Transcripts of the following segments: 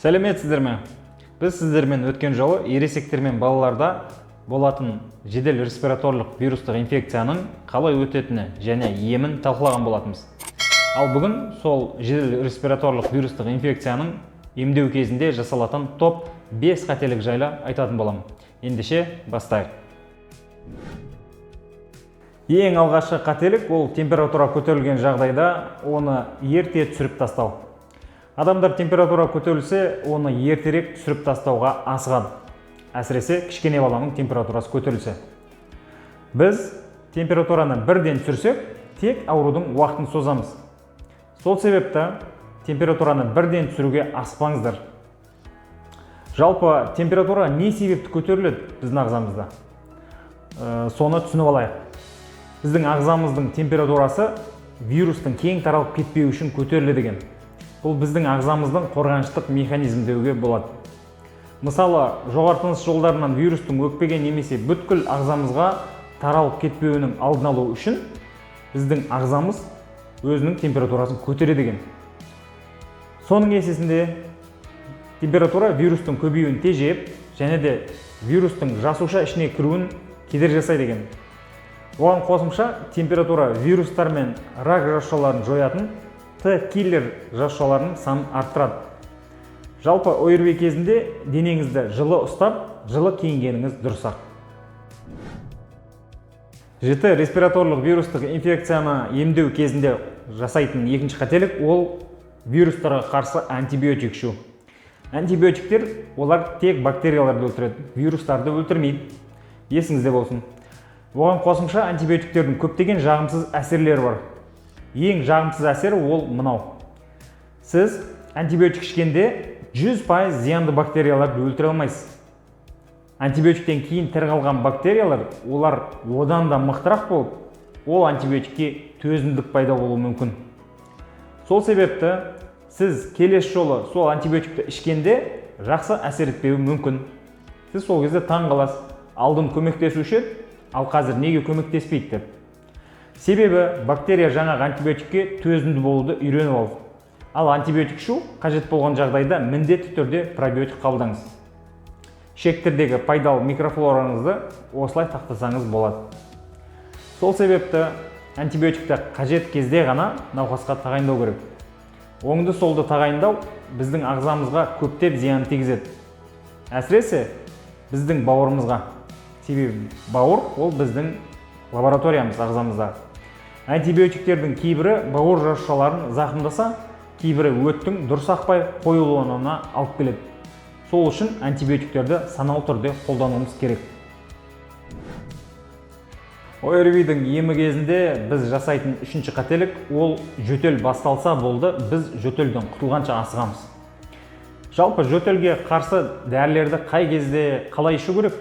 Сәлеметсіздер ме? Біз сіздермен өткен жолы ересектер мен балаларда болатын жедел респираторлық вирустық инфекцияның қалай өтетіні және емін талқылаған болатынбыз. Ал бүгін сол жедел респираторлық вирустық инфекцияның емдеу кезінде жасалатын топ 5 қателік жайлы айтатын боламын. Ендеше бастайық. Ең алғашқы қателік ол температура көтерілген жағдайда оны ерте түсіріп тастау. Адамдар температура көтерілсе, оны ертерек түсіріп тастауға асығады. Әсіресе кішкене баланың температурасы көтерілсе. Біз температураны бірден түсірсек, тек аурудың уақытын созамыз. Сол себепті температураны бірден түсіруге асықпаңыздар. Жалпы температура не себепті көтеріледі біздің ағзамызда? Соны түсініп алайық. Біздің ағзамыздың температурасы вирустың кең таралып кетпеу үшін көтеріледі екен. Бұл біздің ағзамыздың қорғаныштық механизм деуге болады. Мысалы, жоғары тыныс жолдарынан вирустың өкпеге немесе бүткіл ағзамызға таралып кетпеуінің алдын алу үшін біздің ағзамыз өзінің температурасын көтереді екен. Соның есесінде температура вирустың көбеюін тежеп, және де вирустың жасуша ішіне кіруін кедергі жасайды екен. Оған қосымша температура вирустар мен рак жасушаларын жоятын Т-киллер жасушаларының санын арттырады. Жалпы ОРВИ кезінде денеңізді жылы ұстап, жылы киінгеніңіз дұрысақ. Жіті респираторлық вирустық инфекцияны емдеу кезінде жасайтын екінші қателік ол вирустарға қарсы антибиотик ішу. Антибиотиктер олар тек бактерияларды өлтіреді, вирустарды өлтірмейді. Есіңізде болсын. Оған қосымша антибиотиктердің көптеген жағымсыз әсерлері бар. Ең жағымсыз әсері ол мынау. Сіз антибиотик ішкенде 100% зиянды бактерияларды өлтіре алмайсыз. Антибиотиктен кейін тірі қалған бактериялар, олар одан да мықтырақ болып, ол антибиотикке төзімділік пайда болуы мүмкін. Сол себепті сіз келесі жолы сол антибиотикті ішкенде жақсы әсер етпеуі мүмкін. Сіз сол кезде таң қаласыз, алдын көмектесуші еді, ал қазір неге көмектеспейді деп. Себебі бактерия жаңағы антибиотикке төзімді болуды үйреніп алды. Ал антибиотик ішу қажет болған жағдайда міндетті түрде пробиотик қабылдаңыз. Ішектердегі пайдалы микрофлораңызды осылай сақтасаңыз болады. Сол себепті антибиотикті қажет кезде ғана науқасқа тағайындау керек. Оңды солды тағайындау біздің ағзамызға көптеп зиян тигізеді. Әсіресе біздің бауырымызға. Себебі бауыр ол біздің лабораториямыз ағзамызда. Антибиотиктердің кейбірі бауыр жасушаларын зақымдаса, кейбірі өттің дұрыс ақпай қойылуына алып келеді. Сол үшін антибиотиктерді саналы түрде қолдануымыз керек. ОРВИ-дің емі кезінде біз жасайтын үшінші қателік ол жөтел басталса болды, біз жөтелден құтылғанша асығамыз. Жалпы жөтелге қарсы дәрілерді қай кезде қалай ішу керек?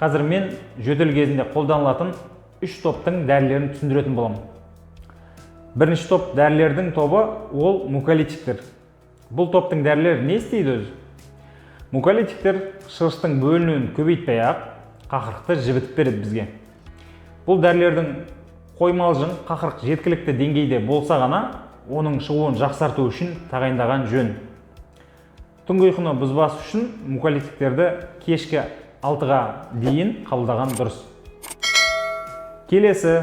Қазір мен жөтел кезінде қолданылатын 3 топтың дәрілерін түсіндіретін боламын. Бірінші топ дәрілердің тобы ол муколитиктер. Бұл топтың дәрілері не істейді өзі? Муколитиктер шырыштың бөлінуін көбейтпей-ақ қақырықты жібітіп береді бізге. Бұл дәрілердің қоймалжың қақырық жеткілікті деңгейде болса ғана оның шығуын жақсарту үшін тағайындаған жөн. Түнгі ұйқыны бұзбас үшін муколитиктерді кешкі 6-ға дейін қабылдаған дұрыс. Келесі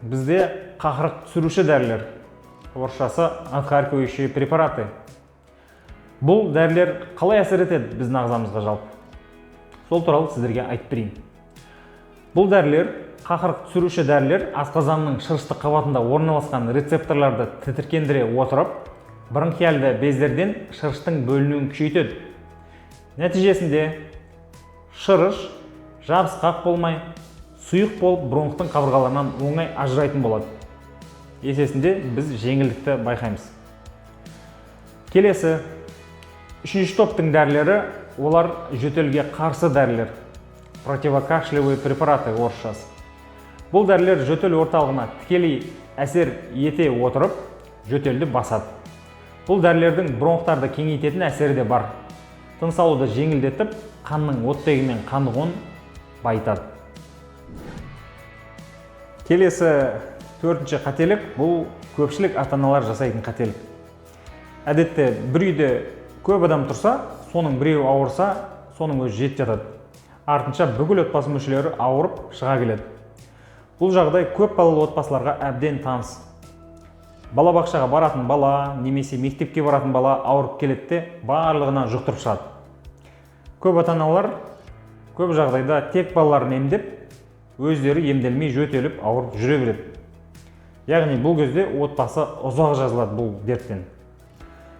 бізде қақырық түсіруші дәрілер. Орысшасы отхаркивающие препараты. Бұл дәрілер қалай әсер етеді біздің ағзамызға жалпы? Сол туралы сіздерге айтып берейін. Бұл дәрілер, қақырық түсіруші дәрілер асқазанның шырышты қабатында орналасқан рецепторларды тітіркендіре отырып, бронхиальды бездерден шырыштың бөлінуін күшейтеді. Нәтижесінде шырыш жабысқақ болмай, сұйық болып бронхтың қабырғаларынан оңай ажырайтын болады. Есесінде біз жеңілдікті байқаймыз. Келесі, үшінші топтың дәрілері, олар жөтелге қарсы дәрілер. Противокашлевые препараты орысшасы. Бұл дәрілер жөтел орталығына тікелей әсер ете отырып, жөтелді басады. Бұл дәрілердің бронхтарды кеңейтетін әсері де бар. Тыныс алуды жеңілдетіп, қанның оттегі мен қандығын байытады. Келесі төртінші қателік бұл көпшілік ата-аналар жасайтын қателік. Әдетте бір үйде Көп адам тұрса, соның біреуі ауырса, соның өзі жетіп жатады. Артынша бүкіл отбасы мүшелері ауырып шыға келеді. Бұл жағдай көп балалы отбасыларға әбден таныс. Балабақшаға баратын бала немесе мектепке баратын бала ауырып келеді де барлығына жұқтырып шығады. Көп ата-аналар көп жағдайда тек балаларын емдеп, өздері емделмей жөтеліп ауырып жүре береді. Яғни бұл кезде отбасы ұзақ жазылады бұл дерттен.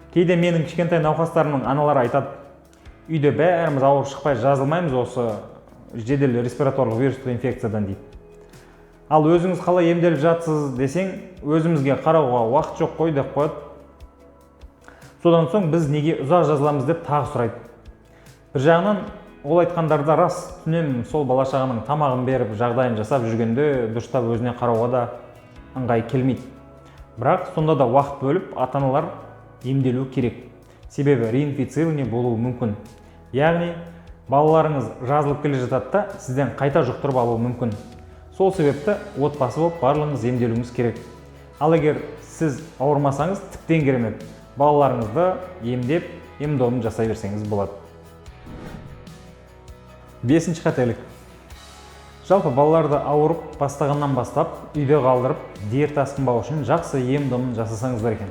Кейде менің кішкентай науқастарымның аналары айтады, үйде бәріміз ауырып шықпай жазылмаймыз осы жедел респираторлық вирустық инфекциядан дейді. Ал өзіңіз қалай емделіп жатсыз десең, өзімізге қарауға уақыт жоқ қой деп қояды. Содан соң біз неге ұзақ жазыламыз деп тағы сұрайды. Бір жағынан ол айтқандарда рас, түнем сол бала-шағаның тамағын беріп, жағдайын жасап жүргенде дұрыстап өзіне қарауға да ыңғай келмейді. Бірақ сонда да уақыт бөліп ата-аналар емделу керек. Себебі реинфицирование болуы мүмкін. Яғни балаларыңыз жазылып келе жатады да сізден қайта жұқтырып алуы мүмкін. Сол себепті отбасы болып барлығыңыз емделуіңіз керек. Ал егер сіз ауырмасаңыз тіптен керемет. Балаларыңызды емдеп, ем-домын жасай берсеңіз болады. 5-ші қателік. Жалпы балаларды ауырып бастағаннан бастап үйде қалдырып, дерт асқынбау үшін жақсы ем-домын жасасаңыздар екен.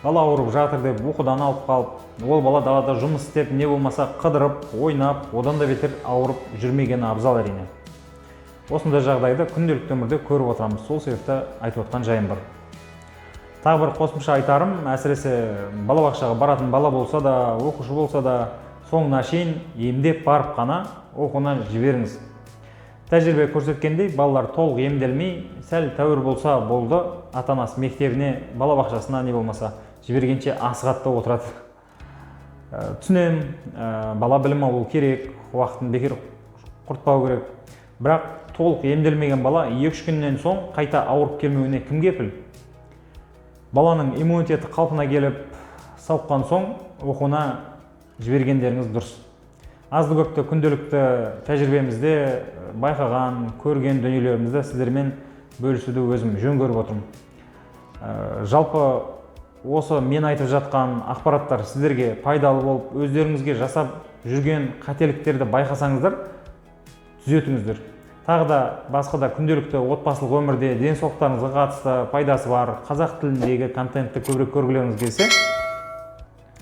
Бала ауырып жатыр деп оқудан алып қалып, ол бала далада жұмыс істеп, не болмаса қыдырып, ойнап, одан да бетер ауырып жүрмегені абзал әрине. Осындай жағдайды күнделікті өмірде көріп отырамыз. Сол себепті айтып отқан жайым бар. Тағы бір қосымша айтарым, әсіресе балабақшаға баратын бала болса да, оқушы болса да, соңына шейін емдеп барып қана оқуына жіберіңіз. Тәжірибе көрсеткендей, балалар толық емделмей, сәл тәуір болса болды, ата-анасы мектебіне, балабақшасына не болмаса жібергенше асығатта отырады. Түсінем, бала білім алу керек, уақытын бекер құртпау керек. Бірақ толық емделмеген бала 2-3 күннен соң қайта ауырып келмеуіне кім кепіл? Баланың иммунитеті қалпына келіп, сауыққан соң оқуына жібергендеріңіз дұрыс. Азды көпті күнделікті тәжірибемізде байқаған, көрген дүниелерімізді сіздермен бөлісуді өзім жөн көріп отырмын. Жалпы осы мен айтып жатқан ақпараттар сіздерге пайдалы болып, өздеріңізге жасап жүрген қателіктерді байқасаңыздар, түзетіңіздер. Тағы да басқа да күнделікті отбасылық өмірде денсаулықтарыңызға қатысты пайдасы бар қазақ тіліндегі контентті көбірек көргілеріңіз келсе,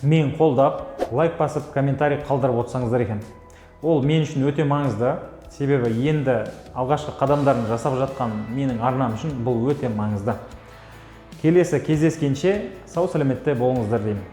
мен қолдап, лайк басып, комментарий қалдырып отырсаңыздар екен. Ол мен үшін өте маңызды, себебі енді алғашқы қадамдарын жасап жатқан менің арнам үшін бұл өте маңызды. Келесі кездескенше сау сәлеметте болыңыздар деймін.